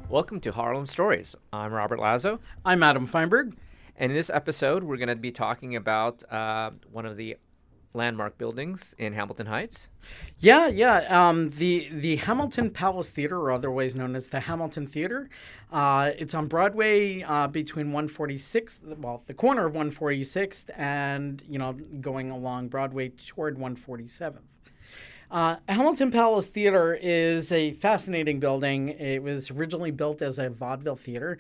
Welcome to Harlem Stories. I'm Robert Lazo, I'm Adam Feinberg. and in this episode, we're going to be talking about one of the landmark buildings in Hamilton Heights. The Hamilton Palace Theater, or otherwise known as the Hamilton Theater, it's on Broadway between 146th, well, the corner of 146th, and going along Broadway toward 147th. Hamilton Palace Theater is a fascinating building. It was originally built as a vaudeville theater.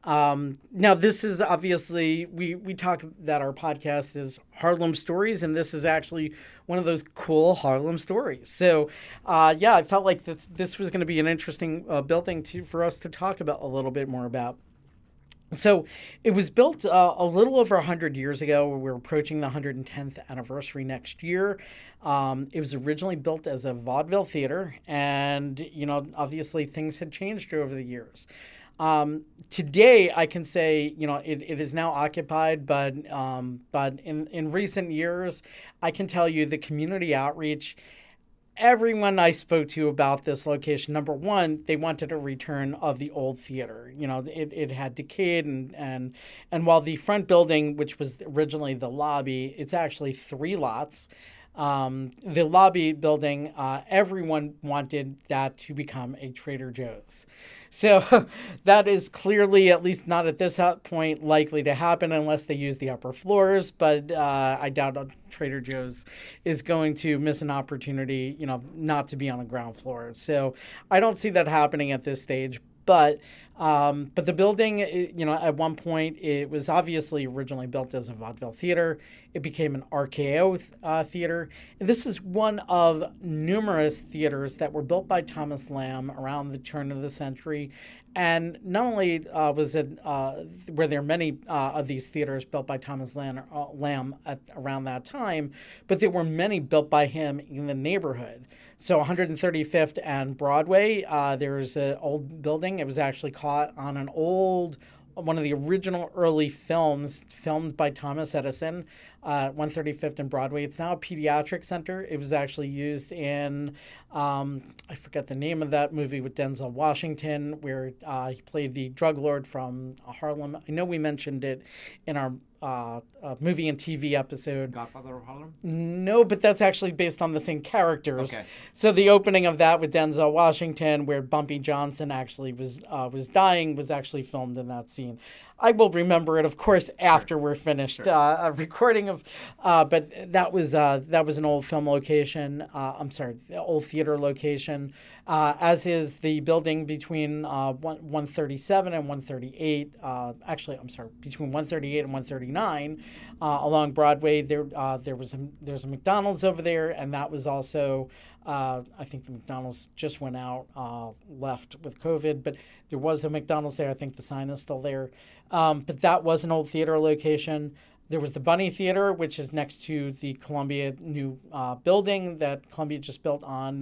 Now, this is obviously, we talk that our podcast is Harlem Stories, and this is actually one of those cool Harlem stories. So, I felt like this was going to be an interesting building for us to talk about a little bit more about. So it was built a little over 100 years ago. We're approaching the 110th anniversary next year. It was originally built as a vaudeville theater, and, obviously things had changed over the years. Today, I can say, it is now occupied, but in recent years, I can tell you the community outreach. Everyone I spoke to about this location, number one, they wanted a return of the old theater. It had decayed, and while the front building, which was originally the lobby, it's actually three lots. The lobby building, everyone wanted that to become a Trader Joe's. So that is clearly, at least not at this point, likely to happen unless they use the upper floors. But I doubt Trader Joe's is going to miss an opportunity, not to be on the ground floor. So I don't see that happening at this stage. But the building, at one point, it was obviously originally built as a vaudeville theater. It became an RKO theater. And this is one of numerous theaters that were built by Thomas Lamb around the turn of the century. And not only were there many of these theaters built by Thomas Lamb around that time, but there were many built by him in the neighborhood. So 135th and Broadway, there's an old building. It was actually caught on one of the original early films filmed by Thomas Edison, 135th and Broadway. It's now a pediatric center. It was actually used in, I forget the name of that movie with Denzel Washington, where he played the drug lord from Harlem. I know we mentioned it in our movie and TV episode. Godfather of Harlem? No, but that's actually based on the same characters. Okay. So the opening of that with Denzel Washington, where Bumpy Johnson actually was dying, was actually filmed in that scene. I will remember it, of course, after we're finished recording of. But that was an old film location. The old theater location. As is the building between 137 and 138. Between 138 and 139 along Broadway. There's a McDonald's over there, and that was also. I think the McDonald's just went out, left with COVID, but there was a McDonald's there. I think the sign is still there. But that was an old theater location. There was the Bunny Theater, which is next to the Columbia new building that Columbia just built on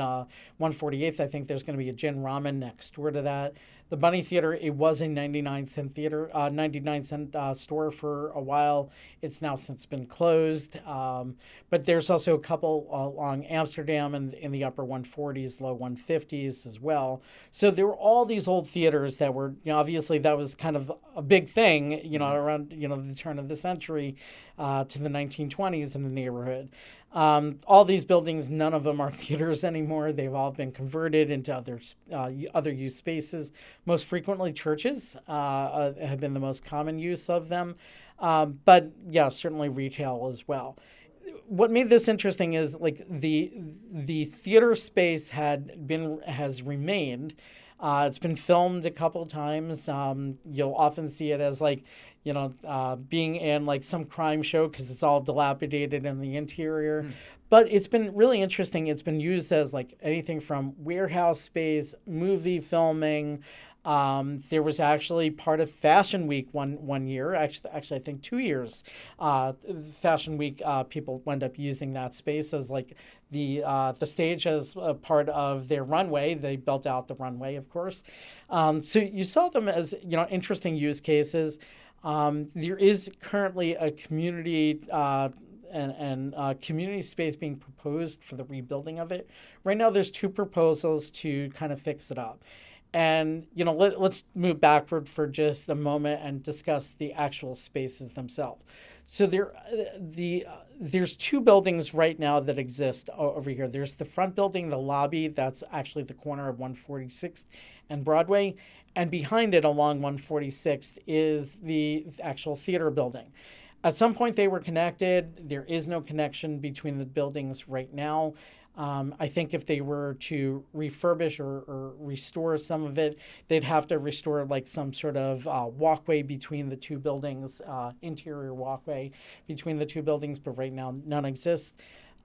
148th. I think there's going to be a Gin Ramen next door to that. The Bunny Theater, it was a 99-cent theater, 99-cent store for a while. It's now since been closed. But there's also a couple along Amsterdam and in the upper 140s, low 150s as well. So there were all these old theaters that were, obviously that was kind of a big thing, around, the turn of the century to the 1920s in the neighborhood. All these buildings, none of them are theaters anymore. They've all been converted into other use spaces. Most frequently, churches have been the most common use of them. But yeah, certainly retail as well. What made this interesting is like the theater space has remained. It's been filmed a couple times. You'll often see it as being in like some crime show because it's all dilapidated in the interior. But it's been really interesting. It's been used as like anything from warehouse space, movie filming. There was actually part of Fashion Week one year, actually I think 2 years. Fashion Week, people wound up using that space as like the stage as a part of their runway. They built out the runway, of course. So you saw them as interesting use cases. There is currently a community and community space being proposed for the rebuilding of it. Right now, there's two proposals to kind of fix it up. And, let's move backward for just a moment and discuss the actual spaces themselves. So there's two buildings right now that exist over here. There's the front building, the lobby, that's actually the corner of 146th and Broadway. And behind it along 146th is the actual theater building. At some point they were connected. There is no connection between the buildings right now. I think if they were to refurbish or restore some of it, they'd have to restore like some sort of walkway between the two buildings, interior walkway between the two buildings, but right now none exists.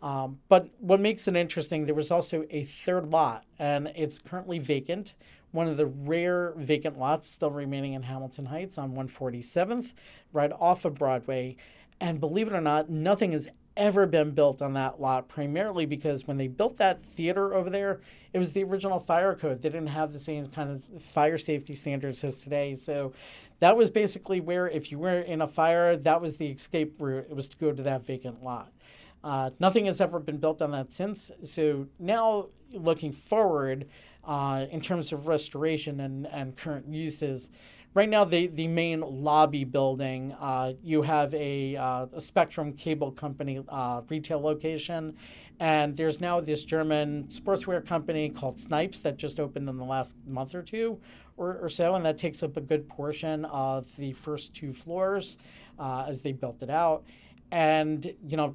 But what makes it interesting, there was also a third lot, and it's currently vacant. One of the rare vacant lots still remaining in Hamilton Heights on 147th, right off of Broadway. And believe it or not, nothing has ever been built on that lot, primarily because when they built that theater over there, it was the original fire code. They didn't have the same kind of fire safety standards as today. So that was basically where, if you were in a fire, that was the escape route. It was to go to that vacant lot. Nothing has ever been built on that since. So now looking forward, in terms of restoration and current uses, right now the main lobby building, you have a Spectrum Cable Company retail location, and there's now this German sportswear company called Snipes that just opened in the last month or two or so, and that takes up a good portion of the first two floors as they built it out. And,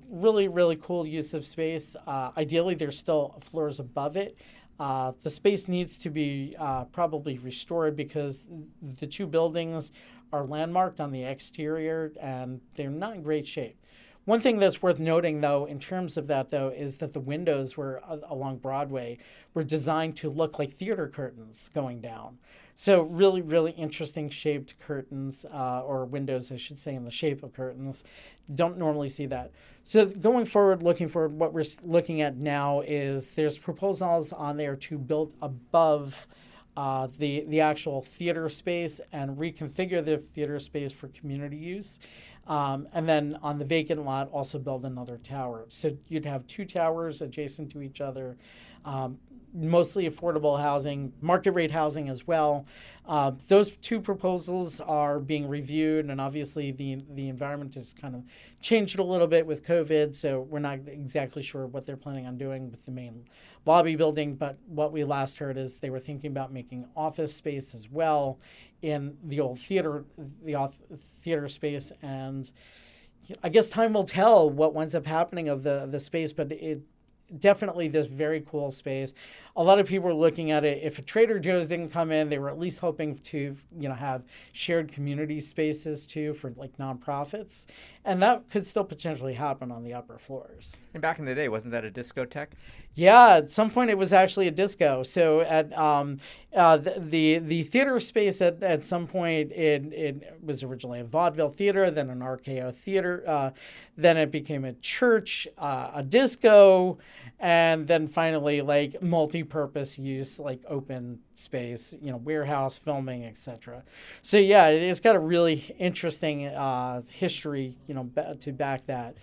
really, really cool use of space. Ideally, there's still floors above it. The space needs to be probably restored because the two buildings are landmarked on the exterior and they're not in great shape. One thing that's worth noting, though, in terms of that, though, is that the windows were along Broadway were designed to look like theater curtains going down. So really, really interesting shaped curtains, or windows, I should say, in the shape of curtains. Don't normally see that. So going forward, looking forward, what we're looking at now is there's proposals on there to build above the actual theater space and reconfigure the theater space for community use. And then on the vacant lot, also build another tower. So you'd have two towers adjacent to each other, mostly affordable housing, market rate housing as well. Those two proposals are being reviewed, and obviously the environment has kind of changed a little bit with COVID, so we're not exactly sure what they're planning on doing with the main lobby building, but what we last heard is they were thinking about making office space as well in the old theater space, and I guess time will tell what winds up happening of the space, but it definitely this very cool space. A lot of people were looking at it. If a Trader Joe's didn't come in, they were at least hoping to, have shared community spaces too for like nonprofits, and that could still potentially happen on the upper floors. And back in the day, wasn't that a discotheque? Yeah, at some point it was actually a disco. So at the theater space at some point it was originally a vaudeville theater, then an RKO theater, then it became a church, a disco, and then finally like multi-purpose use, like open space, warehouse, filming, etc. So yeah, it's got a really interesting history, to back that.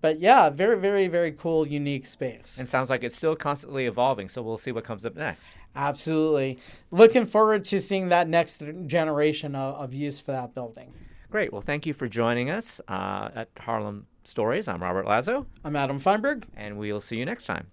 But yeah, very, very, very cool, unique space. And sounds like it's still constantly evolving, so we'll see what comes up next. Absolutely. Looking forward to seeing that next generation of use for that building. Great. Well, thank you for joining us at Harlem Stories. I'm Robert Lazo. I'm Adam Feinberg. And we'll see you next time.